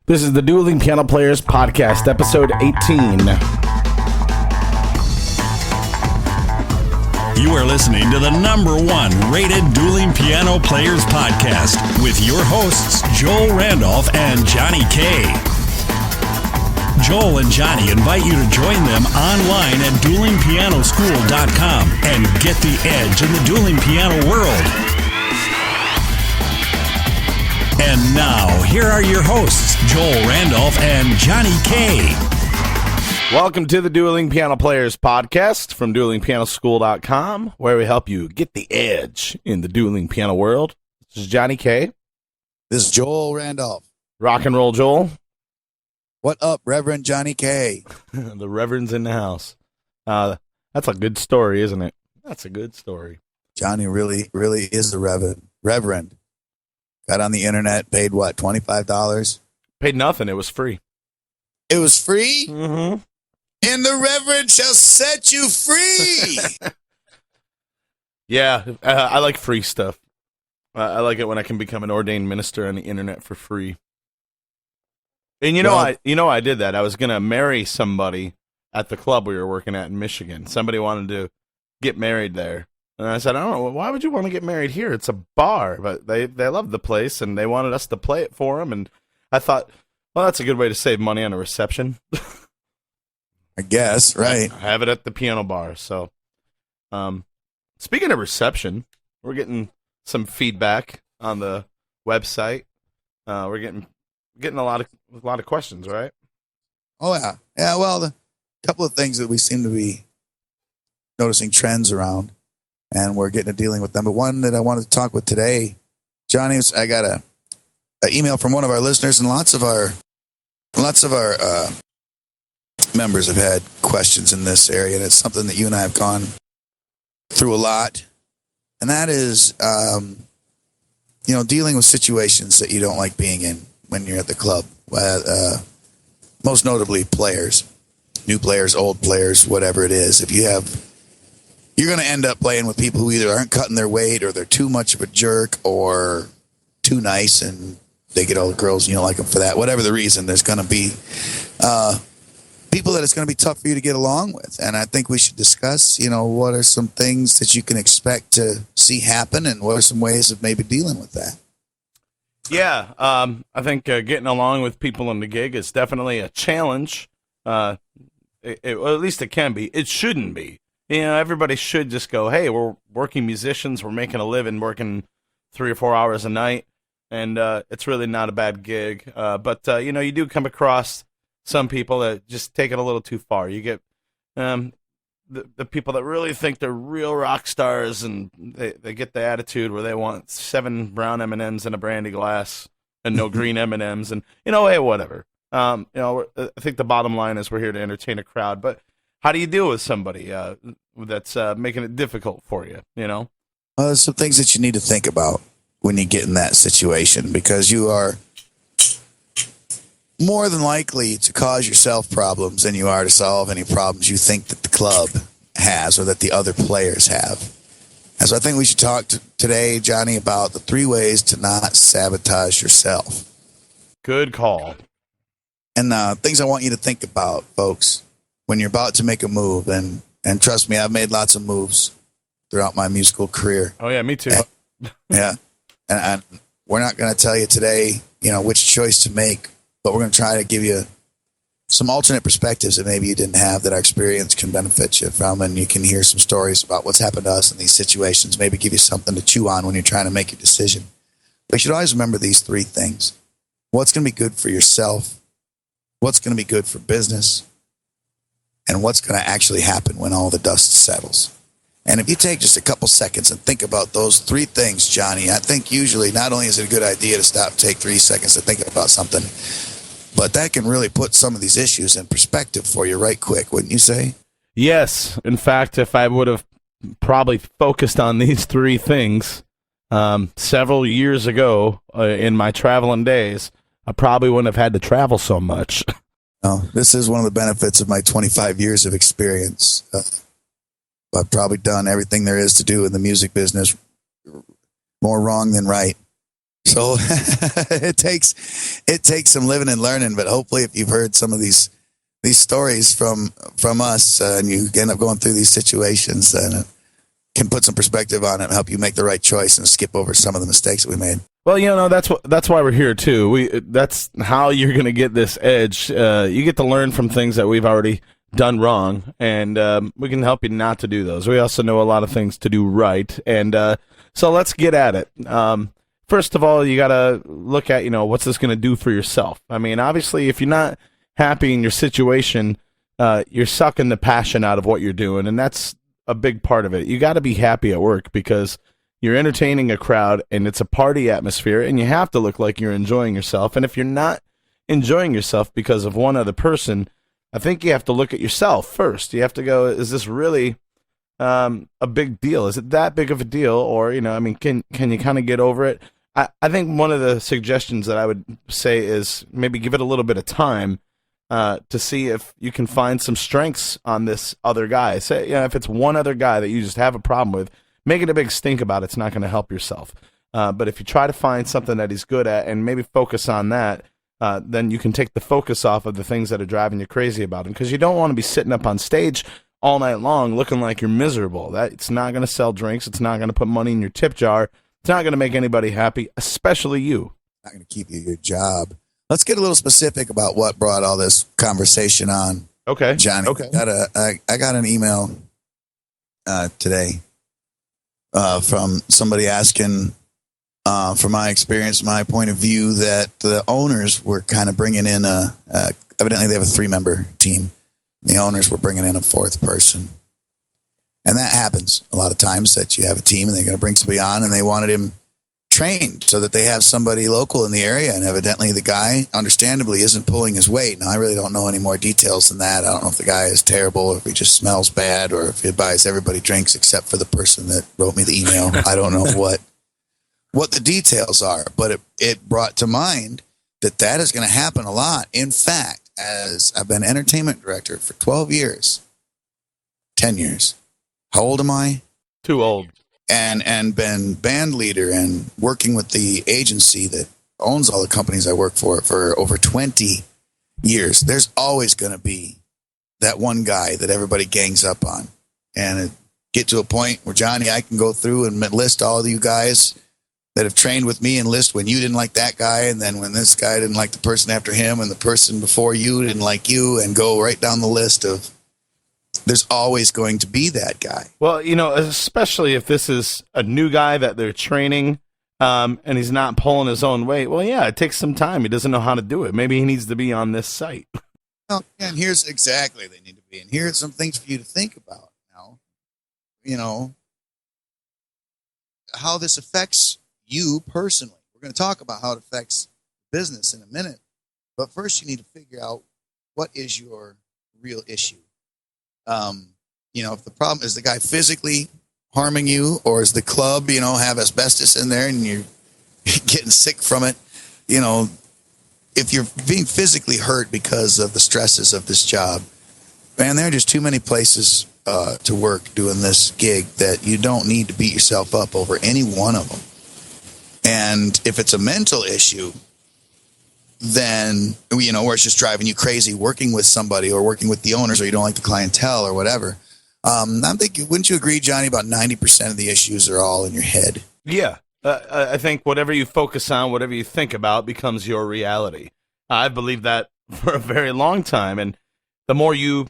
This is the Dueling Piano Players Podcast, episode 18. You are listening to the #1 rated Dueling Piano Players Podcast with your hosts, Joel Randolph and Johnny K. Joel and Johnny invite you to join them online at duelingpianoschool.com and get the edge in the dueling piano world. And now, here are your hosts, Joel Randolph and Johnny K. Welcome to the Dueling Piano Players Podcast from duelingpianoschool.com, where we help you get the edge in the dueling piano world. This is Johnny K. This is Joel Randolph. Rock and roll, Joel. What up, Reverend Johnny K? The Reverend's in the house. That's a good story, isn't it? That's a good story. Johnny really is the Reverend. Got on the internet, paid what, $25? Paid nothing. It was free. It was free? Mm-hmm. And the Reverend shall set you free. Yeah, I like free stuff. I like it when I can become an ordained minister on the internet for free. And I did that. I was gonna marry somebody at the club we were working at in Michigan. Somebody wanted to get married there, and I said, I don't know, why would you want to get married here? It's a bar, but they loved the place and they wanted us to play it for them. And I thought, well, that's a good way to save money on a reception. I guess, right? Have it at the piano bar. So, speaking of reception, we're getting some feedback on the website. We're getting a lot of questions, right? Oh yeah. Well, a couple of things that we seem to be noticing trends around, and we're getting to dealing with them. But one that I wanted to talk with today, Johnny, I got an email from one of our listeners, and lots of our members have had questions in this area, and it's something that you and I have gone through a lot, and that is, dealing with situations that you don't like being in when you're at the club. Most notably, players, new players, old players, whatever it is. You're going to end up playing with people who either aren't cutting their weight, or they're too much of a jerk, or too nice, and they get all the girls, and you don't like them for that. Whatever the reason, there's going to be people that it's going to be tough for you to get along with. And I think we should discuss, what are some things that you can expect to see happen, and what are some ways of maybe dealing with that? Yeah, I think getting along with people in the gig is definitely a challenge. Well, at least it can be. It shouldn't be. Everybody should just go, hey, we're working musicians, we're making a living, working 3 or 4 hours a night, and it's really not a bad gig. But you do come across some people that just take it a little too far. You get the people that really think they're real rock stars, and they get the attitude where they want 7 brown M&Ms in a brandy glass and no green M&Ms, and hey, whatever. I think the bottom line is we're here to entertain a crowd. But how do you deal with somebody that's making it difficult for you? Well, there's some things that you need to think about when you get in that situation, because you are more than likely to cause yourself problems than you are to solve any problems you think that the club has or that the other players have. And so I think we should talk today, Johnny, about the 3 ways to not sabotage yourself. Good call. And things I want you to think about, folks, when you're about to make a move. And trust me, I've made lots of moves throughout my musical career. Oh, yeah, me too. Yeah. And we're not going to tell you today, which choice to make, but we're going to try to give you some alternate perspectives that maybe you didn't have, that our experience can benefit you from, and you can hear some stories about what's happened to us in these situations, maybe give you something to chew on when you're trying to make your decision. But you should always remember these 3 things. What's going to be good for yourself, what's going to be good for business, and what's going to actually happen when all the dust settles. And if you take just a couple seconds and think about those 3 things, Johnny, I think usually not only is it a good idea to stop, take 3 seconds to think about something, but that can really put some of these issues in perspective for you right quick, wouldn't you say? Yes. In fact, if I would have probably focused on these 3 things several years ago in my traveling days, I probably wouldn't have had to travel so much. No, this is one of the benefits of my 25 years of experience. I've probably done everything there is to do in the music business, more wrong than right. So it takes some living and learning. But hopefully, if you've heard some of these stories from us, and you end up going through these situations, then it can put some perspective on it and help you make the right choice and skip over some of the mistakes that we made. Well, that's why we're here too. That's how you're going to get this edge. You get to learn from things that we've already done wrong, and we can help you not to do those. We also know a lot of things to do right, and so let's get at it. First of all, you got to look at, what's this going to do for yourself? I mean, obviously, if you're not happy in your situation, you're sucking the passion out of what you're doing, and that's a big part of it. You got to be happy at work because you're entertaining a crowd, and it's a party atmosphere, and you have to look like you're enjoying yourself. And if you're not enjoying yourself because of one other person, I think you have to look at yourself first. You have to go, is this really a big deal? Is it that big of a deal? Or, can you kind of get over it? I think one of the suggestions that I would say is maybe give it a little bit of time to see if you can find some strengths on this other guy. Say, if it's one other guy that you just have a problem with, making a big stink about it's not going to help yourself. But if you try to find something that he's good at and maybe focus on that, then you can take the focus off of the things that are driving you crazy about him, because you don't want to be sitting up on stage all night long looking like you're miserable. It's not going to sell drinks. It's not going to put money in your tip jar. It's not going to make anybody happy, especially you. Not going to keep you your job. Let's get a little specific about what brought all this conversation on. Okay, Johnny. Okay. I got an email today from somebody asking, from my experience, my point of view, that the owners were kind of bringing in evidently they have a 3-member team. The owners were bringing in a 4th person. And that happens a lot of times, that you have a team and they're going to bring somebody on, and they wanted him trained so that they have somebody local in the area. And evidently the guy, understandably, isn't pulling his weight. Now, I really don't know any more details than that. I don't know if the guy is terrible, or if he just smells bad, or if he buys everybody drinks except for the person that wrote me the email. I don't know what the details are, but it brought to mind that is going to happen a lot. In fact, as I've been entertainment director for 12 years, 10 years. How old am I? Too old. And been band leader and working with the agency that owns all the companies I work for over 20 years. There's always going to be that one guy that everybody gangs up on. And it get to a point where, Johnny, I can go through and list all of you guys that have trained with me, and list when you didn't like that guy, and then when this guy didn't like the person after him, and the person before you didn't like you, and go right down the list of, there's always going to be that guy. Well, especially if this is a new guy that they're training, and he's not pulling his own weight. Well, yeah, it takes some time. He doesn't know how to do it. Maybe he needs to be on this site. Well, and here's exactly they need to be. And here's some things for you to think about now. How this affects you personally. We're going to talk about how it affects business in a minute. But first, you need to figure out what is your real issue. If the problem is the guy physically harming you, or is the club, have asbestos in there and you're getting sick from it, if you're being physically hurt because of the stresses of this job, man, there are just too many places to work doing this gig that you don't need to beat yourself up over any one of them. And if it's a mental issue, then, where it's just driving you crazy working with somebody or working with the owners, or you don't like the clientele or whatever. I'm thinking, wouldn't you agree, Johnny, about 90% of the issues are all in your head? Yeah. I think whatever you focus on, whatever you think about, becomes your reality. I've believed that for a very long time. And the more you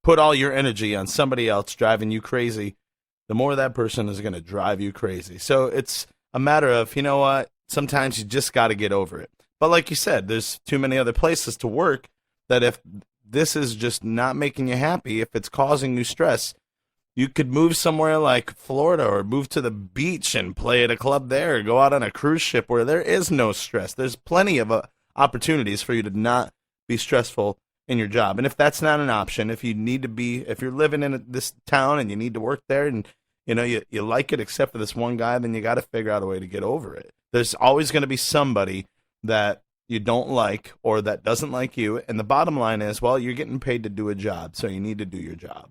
put all your energy on somebody else driving you crazy, the more that person is going to drive you crazy. So it's a matter of, sometimes you just got to get over it. But like you said, there's too many other places to work that if this is just not making you happy, if it's causing you stress, you could move somewhere like Florida, or move to the beach and play at a club there, or go out on a cruise ship where there is no stress. There's plenty of opportunities for you to not be stressful in your job. And if that's not an option, if you're living in this town and you need to work there, and you like it except for this one guy, then you got to figure out a way to get over it. There's always going to be somebody that you don't like, or that doesn't like you. And the bottom line is, well, you're getting paid to do a job, so you need to do your job.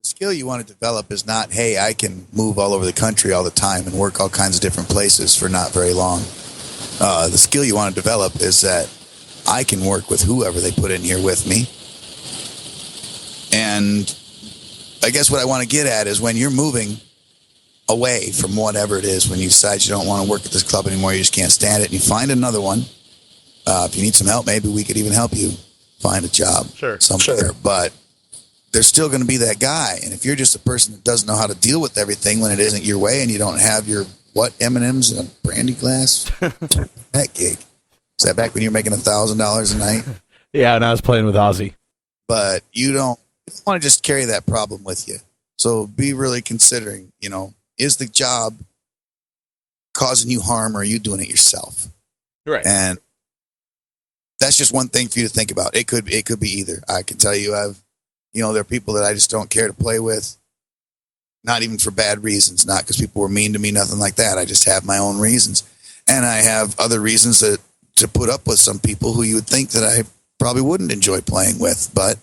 This skill you want to develop is not, hey, I can move all over the country all the time and work all kinds of different places for not very long. The skill you want to develop is that I can work with whoever they put in here with me. And I guess what I want to get at is when you're moving away from whatever it is, when you decide you don't want to work at this club anymore, you just can't stand it, and you find another one. If you need some help, maybe we could even help you find a job somewhere. Sure. But there's still going to be that guy. And if you're just a person that doesn't know how to deal with everything when it isn't your way and you don't have your, M&Ms in a brandy glass? That gig. Is that back when you were making $1,000 a night? Yeah, and I was playing with Ozzy. But you don't want to just carry that problem with you. So be really considering, is the job causing you harm or are you doing it yourself? Right. And that's just one thing for you to think about. It could be either. I can tell you there are people that I just don't care to play with, not even for bad reasons, not because people were mean to me, nothing like that. I just have my own reasons. And I have other reasons to put up with some people who you would think that I probably wouldn't enjoy playing with. But,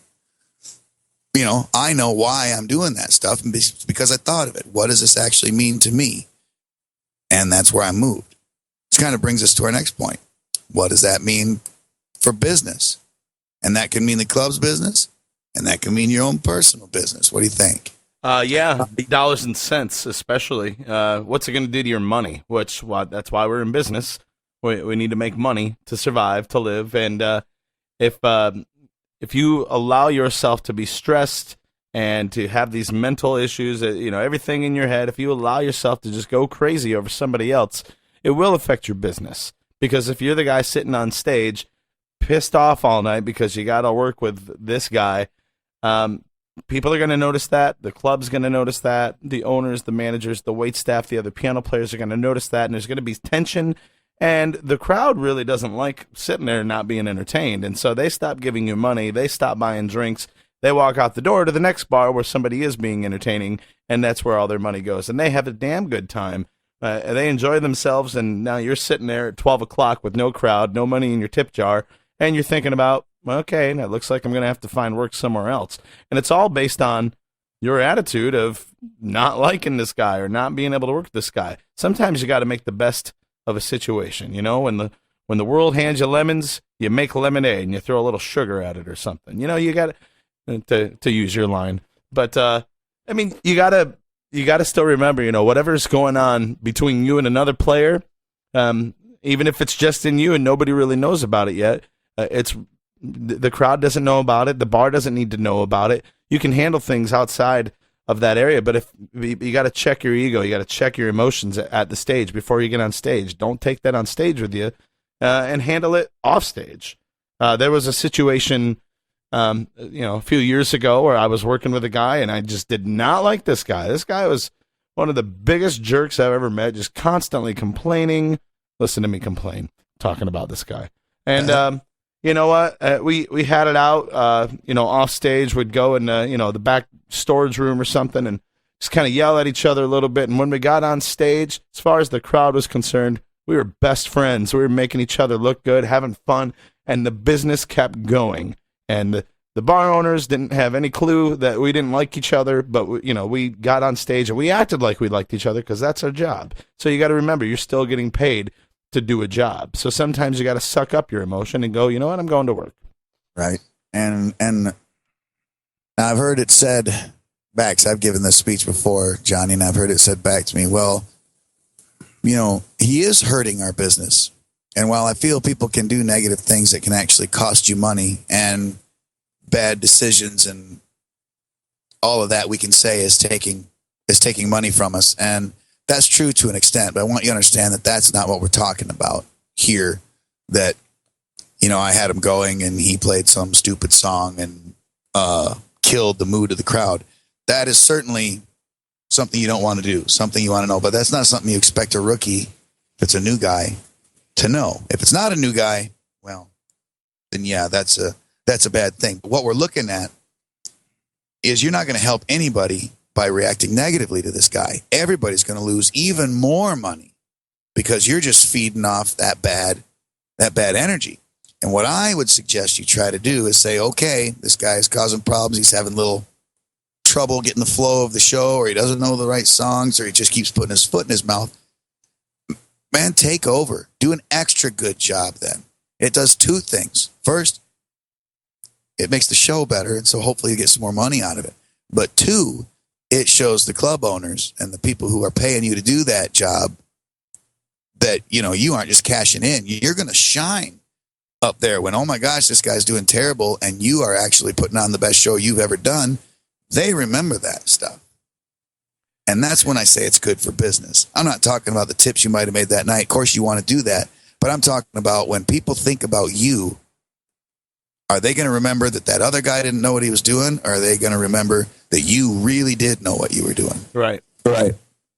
I know why I'm doing that stuff because I thought of it. What does this actually mean to me? And that's where I moved. Which kind of brings us to our next point. What does that mean for business? And that can mean the club's business, and that can mean your own personal business. What do you think? Yeah, dollars and cents, especially. What's it going to do to your money? That's why we're in business. We need to make money to survive, to live. And if you allow yourself to be stressed and to have these mental issues, everything in your head, if you allow yourself to just go crazy over somebody else, it will affect your business. Because if you're the guy sitting on stage, pissed off all night because you got to work with this guy, people are going to notice that. The club's going to notice that. The owners, the managers, the wait staff, the other piano players are going to notice that. And there's going to be tension. And the crowd really doesn't like sitting there and not being entertained. And so they stop giving you money. They stop buying drinks. They walk out the door to the next bar where somebody is being entertaining. And that's where all their money goes. And they have a damn good time. They enjoy themselves. And now you're sitting there at 12 o'clock with no crowd, no money in your tip jar. And you're thinking about, okay, that looks like I'm going to have to find work somewhere else. And it's all based on your attitude of not liking this guy or not being able to work with this guy. Sometimes you got to make the best of a situation. When the world hands you lemons, you make lemonade and you throw a little sugar at it or something. You got to use your line. But you got to still remember, whatever's going on between you and another player, even if it's just in you and nobody really knows about it yet, the crowd doesn't know about it. The bar doesn't need to know about it. You can handle things outside of that area, but if you got to check your ego, you got to check your emotions at the stage before you get on stage. Don't take that on stage with you, and handle it off stage. There was a situation, a few years ago where I was working with a guy and I just did not like this guy. This guy was one of the biggest jerks I've ever met, just constantly complaining. Listen to me complain, talking about this guy. And, you know what? We had it out, off stage. We'd go in, the back storage room or something and just kind of yell at each other a little bit. And when we got on stage, as far as the crowd was concerned, we were best friends. We were making each other look good, having fun, and the business kept going. And the bar owners didn't have any clue that we didn't like each other, but we got on stage and we acted like we liked each other because that's our job. So you got to remember, you're still getting paid to do a job. So sometimes you got to suck up your emotion and go, you know what, I'm going to work. Right. And I've heard it said back, 'cause I've given this speech before, Johnny, and I've heard it said back to me, well, he is hurting our business. And while I feel people can do negative things that can actually cost you money and bad decisions and all of that, we can say is taking money from us. And that's true to an extent, but I want you to understand that that's not what we're talking about here. That, I had him going and he played some stupid song and killed the mood of the crowd. That is certainly something you don't want to do, something you want to know, but that's not something you expect a rookie, if it's a new guy, to know. If it's not a new guy, well, then yeah, that's a bad thing. But what we're looking at is you're not going to help anybody by reacting negatively to this guy. Everybody's going to lose even more money because you're just feeding off that bad energy. And what I would suggest you try to do is say, okay, this guy is causing problems. He's having little trouble getting the flow of the show, or he doesn't know the right songs, or he just keeps putting his foot in his mouth, man, take over. Do an extra good job then. It does two things. First, it makes the show better, and so hopefully you get some more money out of it. But two, it shows the club owners and the people who are paying you to do that job that, you aren't just cashing in. You're going to shine up there when, oh my gosh, this guy's doing terrible, and you are actually putting on the best show you've ever done. They remember that stuff. And that's when I say it's good for business. I'm not talking about the tips you might have made that night. Of course, you want to do that. But I'm talking about when people think about you, are they going to remember that other guy didn't know what he was doing? Or are they going to remember that you really did know what you were doing? Right.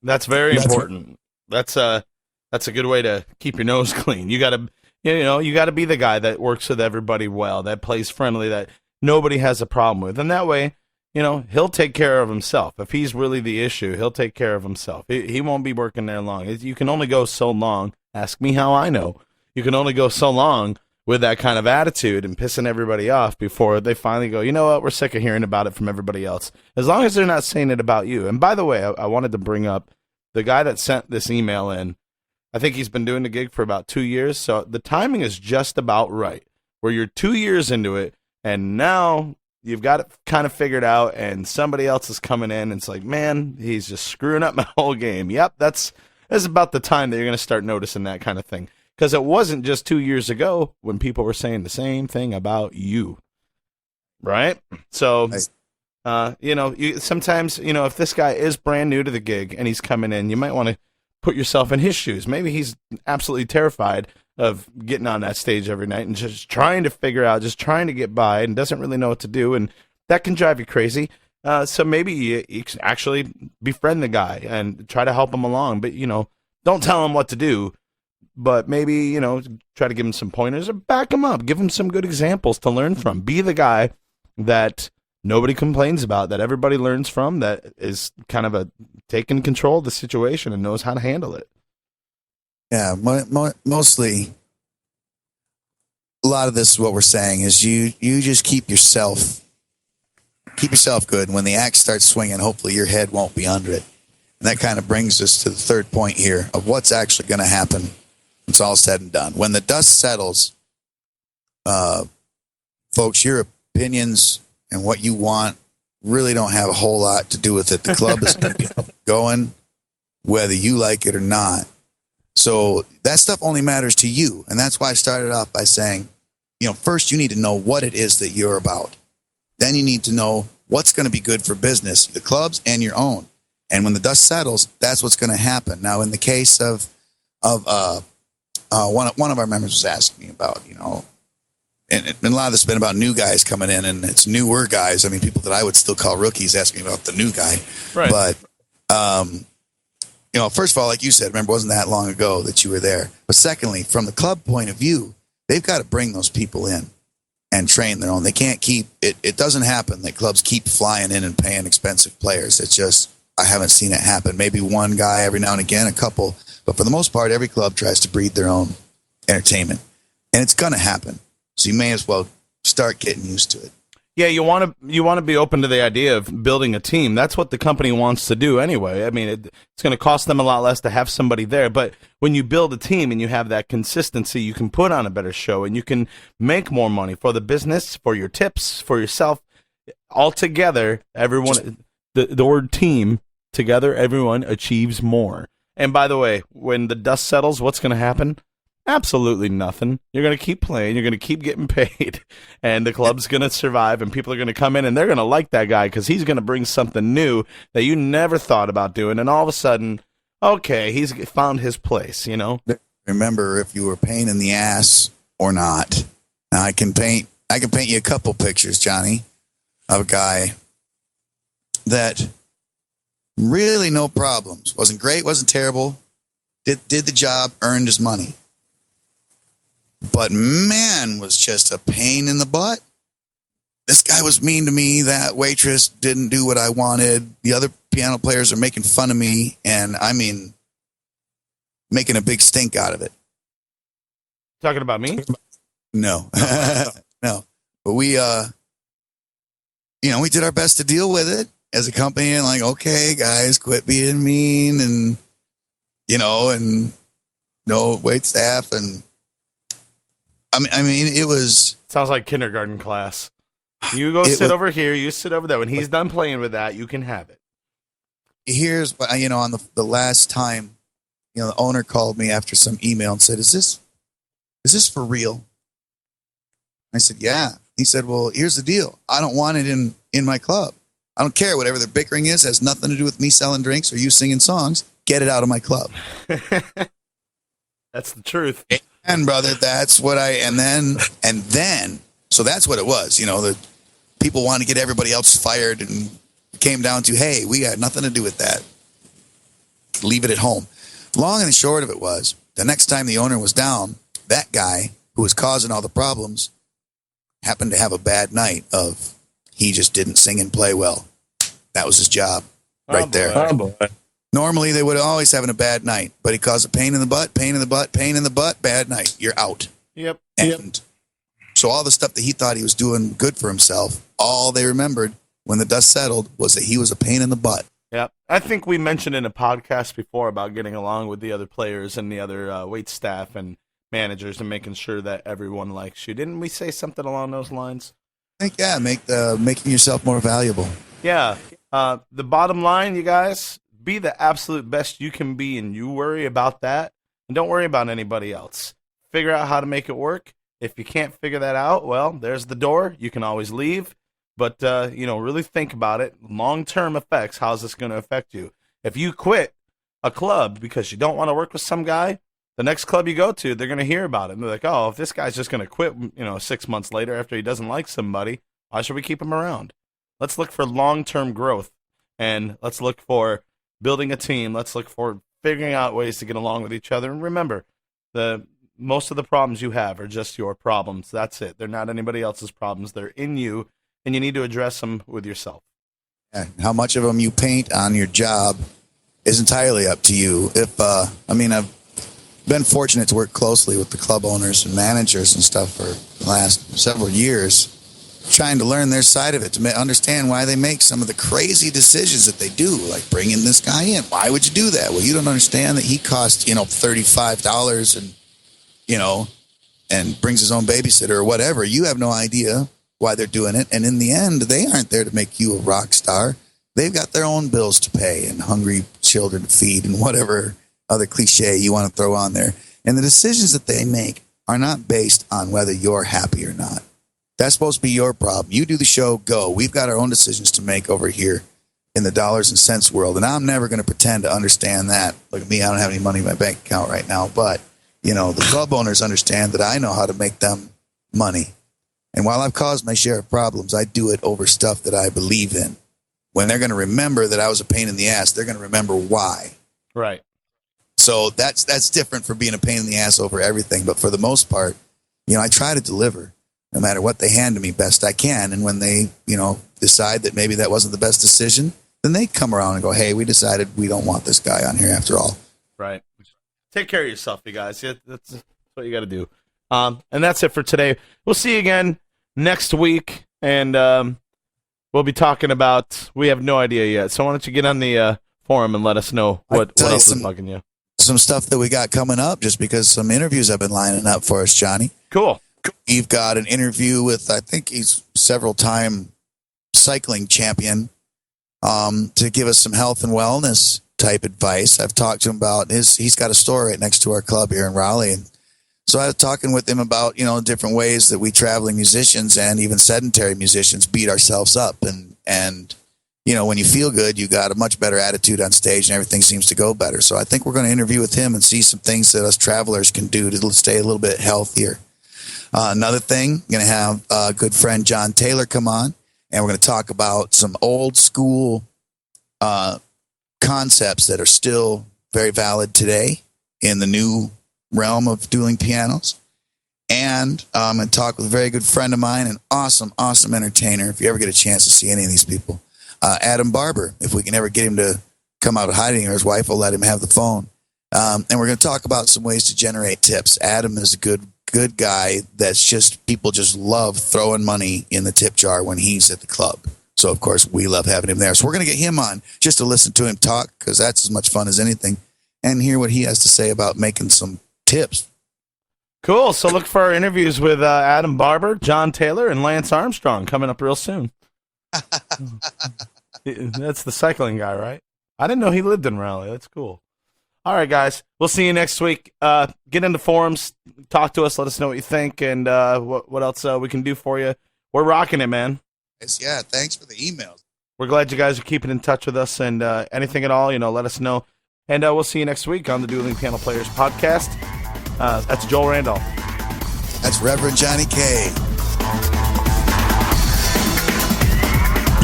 That's very important. That's a good way to keep your nose clean. You got to, you got to be the guy that works with everybody well, that plays friendly, that nobody has a problem with. And that way, he'll take care of himself. If he's really the issue, he'll take care of himself. He won't be working there long. You can only go so long. Ask me how I know. You can only go so long with that kind of attitude and pissing everybody off before they finally go, you know what, we're sick of hearing about it from everybody else. As long as they're not saying it about you. And by the way, I wanted to bring up the guy that sent this email in. I think he's been doing the gig for about 2 years. So the timing is just about right, where you're 2 years into it, and now you've got it kind of figured out, and somebody else is coming in, and it's like, man, he's just screwing up my whole game. Yep, that's about the time that you're going to start noticing that kind of thing. Because it wasn't just 2 years ago when people were saying the same thing about you, right? So, sometimes, if this guy is brand new to the gig and he's coming in, you might want to put yourself in his shoes. Maybe he's absolutely terrified of getting on that stage every night and just trying to figure out, just trying to get by, and doesn't really know what to do, and that can drive you crazy. So maybe you can actually befriend the guy and try to help him along, but, don't tell him what to do, but maybe, try to give him some pointers or back him up, give him some good examples to learn from. Be the guy that nobody complains about, that everybody learns from, that is kind of taking control of the situation and knows how to handle it. Yeah, mostly a lot of this is what we're saying is you just keep yourself good. And when the axe starts swinging, hopefully your head won't be under it. And that kind of brings us to the third point here of what's actually going to happen when it's all said and done. When the dust settles, folks, your opinions and what you want really don't have a whole lot to do with it. The club is going to be going whether you like it or not. So that stuff only matters to you. And that's why I started off by saying, first you need to know what it is that you're about. Then you need to know what's going to be good for business, the clubs and your own. And when the dust settles, that's what's going to happen. Now, in the case of one of our members was asking me about, and a lot of this has been about new guys coming in, and it's newer guys. I mean, people that I would still call rookies asking me about the new guy. Right. But, first of all, like you said, remember, it wasn't that long ago that you were there. But secondly, from the club point of view, they've got to bring those people in and train their own. They can't keep it. It doesn't happen that clubs keep flying in and paying expensive players. It's just, I haven't seen it happen. Maybe one guy every now and again, a couple. But for the most part, every club tries to breed their own entertainment. And it's going to happen. So you may as well start getting used to it. Yeah, you want to be open to the idea of building a team. That's what the company wants to do anyway. I mean, it's going to cost them a lot less to have somebody there. But when you build a team and you have that consistency, you can put on a better show and you can make more money for the business, for your tips, for yourself. All together, everyone, the word team, together, everyone achieves more. And by the way, when the dust settles, what's going to happen? Absolutely nothing. You're going to keep playing. You're going to keep getting paid. And the club's going to survive. And people are going to come in and they're going to like that guy because he's going to bring something new that you never thought about doing. And all of a sudden, okay, he's found his place, Remember if you were a pain in the ass or not. Now I can paint you a couple pictures, Johnny, of a guy that really no problems. Wasn't great, wasn't terrible. Did the job, earned his money. But man, was just a pain in the butt. This guy was mean to me. That waitress didn't do what I wanted. The other piano players are making fun of me. And I mean, making a big stink out of it. Talking about me? No, no. But we did our best to deal with it. as a company and like, okay, guys, quit being mean and, and no wait staff. And I mean, it was. Sounds like kindergarten class. You go sit over here. You sit over there. When he's done playing with that, you can have it. Here's what, on the last time, the owner called me after some email and said, is this for real? I said, yeah. He said, well, here's the deal. I don't want it in my club. I don't care. Whatever the bickering is has nothing to do with me selling drinks or you singing songs. Get it out of my club. That's the truth. And brother, that's what and then, so that's what it was. The people want to get everybody else fired, and it came down to, hey, we got nothing to do with that. Leave it at home. Long and the short of it was, the next time the owner was down, that guy who was causing all the problems happened to have a bad night of he just didn't sing and play well. That was his job right there. Oh, boy. Normally, they would always having a bad night, but he caused a pain in the butt, bad night. You're out. Yep. And so all the stuff that he thought he was doing good for himself, all they remembered when the dust settled was that he was a pain in the butt. Yeah. I think we mentioned in a podcast before about getting along with the other players and the other wait staff and managers and making sure that everyone likes you. Didn't we say something along those lines? I think, yeah, making yourself more valuable. Yeah. The bottom line, you guys, be the absolute best you can be, and you worry about that, and don't worry about anybody else. Figure out how to make it work. If you can't figure that out, well, there's the door. You can always leave. But, really think about it. Long-term effects, how's this going to affect you? If you quit a club because you don't want to work with some guy, the next club you go to, they're going to hear about it. And they're like, oh, if this guy's just going to quit, 6 months later after he doesn't like somebody, why should we keep him around? Let's look for long-term growth, and let's look for building a team. Let's look for figuring out ways to get along with each other. And remember, most of the problems you have are just your problems. That's it. They're not anybody else's problems. They're in you, and you need to address them with yourself. Yeah, how much of them you paint on your job is entirely up to you. I've been fortunate to work closely with the club owners and managers and stuff for the last several years, trying to learn their side of it, to understand why they make some of the crazy decisions that they do, like bringing this guy in. Why would you do that? Well, you don't understand that he cost, $35 and brings his own babysitter or whatever. You have no idea why they're doing it. And in the end, they aren't there to make you a rock star. They've got their own bills to pay and hungry children to feed and whatever other cliche you want to throw on there. And the decisions that they make are not based on whether you're happy or not. That's supposed to be your problem. You do the show, go. We've got our own decisions to make over here in the dollars and cents world. And I'm never going to pretend to understand that. Look at me, I don't have any money in my bank account right now. But, the club owners understand that I know how to make them money. And while I've caused my share of problems, I do it over stuff that I believe in. When they're going to remember that I was a pain in the ass, they're going to remember why. Right. So that's different for being a pain in the ass over everything. But for the most part, I try to deliver no matter what they hand to me best I can. And when they, decide that maybe that wasn't the best decision, then they come around and go, hey, we decided we don't want this guy on here after all. Right. Take care of yourself, you guys. Yeah, that's what you got to do. And that's it for today. We'll see you again next week. And we'll be talking about, we have no idea yet. So why don't you get on the forum and let us know what else is bugging you. Some stuff that we got coming up, just because some interviews have been lining up for us, Johnny. Cool. We've got an interview with, I think he's several-time cycling champion, to give us some health and wellness type advice. I've talked to him about he's got a store right next to our club here in Raleigh. And so I was talking with him about, different ways that we traveling musicians and even sedentary musicians beat ourselves up. And when you feel good, you got a much better attitude on stage and everything seems to go better. So I think we're going to interview with him and see some things that us travelers can do to stay a little bit healthier. Another thing, going to have a good friend John Taylor come on, and we're going to talk about some old school concepts that are still very valid today in the new realm of dueling pianos. And I'm going to talk with a very good friend of mine, an awesome entertainer. If you ever get a chance to see any of these people, Adam Barber, if we can ever get him to come out of hiding, or his wife will let him have the phone. And we're going to talk about some ways to generate tips. Adam is a good guy that's just, people just love throwing money in the tip jar when he's at the club. So, of course, we love having him there. So we're going to get him on just to listen to him talk, because that's as much fun as anything, and hear what he has to say about making some tips. Cool. So look for our interviews with Adam Barber, John Taylor, and Lance Armstrong coming up real soon. That's the cycling guy, right? I didn't know he lived in Raleigh. That's cool. All right, guys. We'll see you next week. Get into forums. Talk to us. Let us know what you think and what else we can do for you. We're rocking it, man. Yeah, thanks for the emails. We're glad you guys are keeping in touch with us, and anything at all, let us know. And we'll see you next week on the Dueling Piano Players podcast. That's Joel Randolph. That's Reverend Johnny K.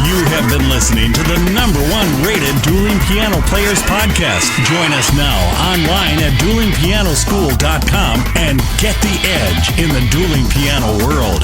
You have been listening to the #1 rated Dueling Piano Players podcast. Join us now online at duelingpianoschool.com and get the edge in the dueling piano world.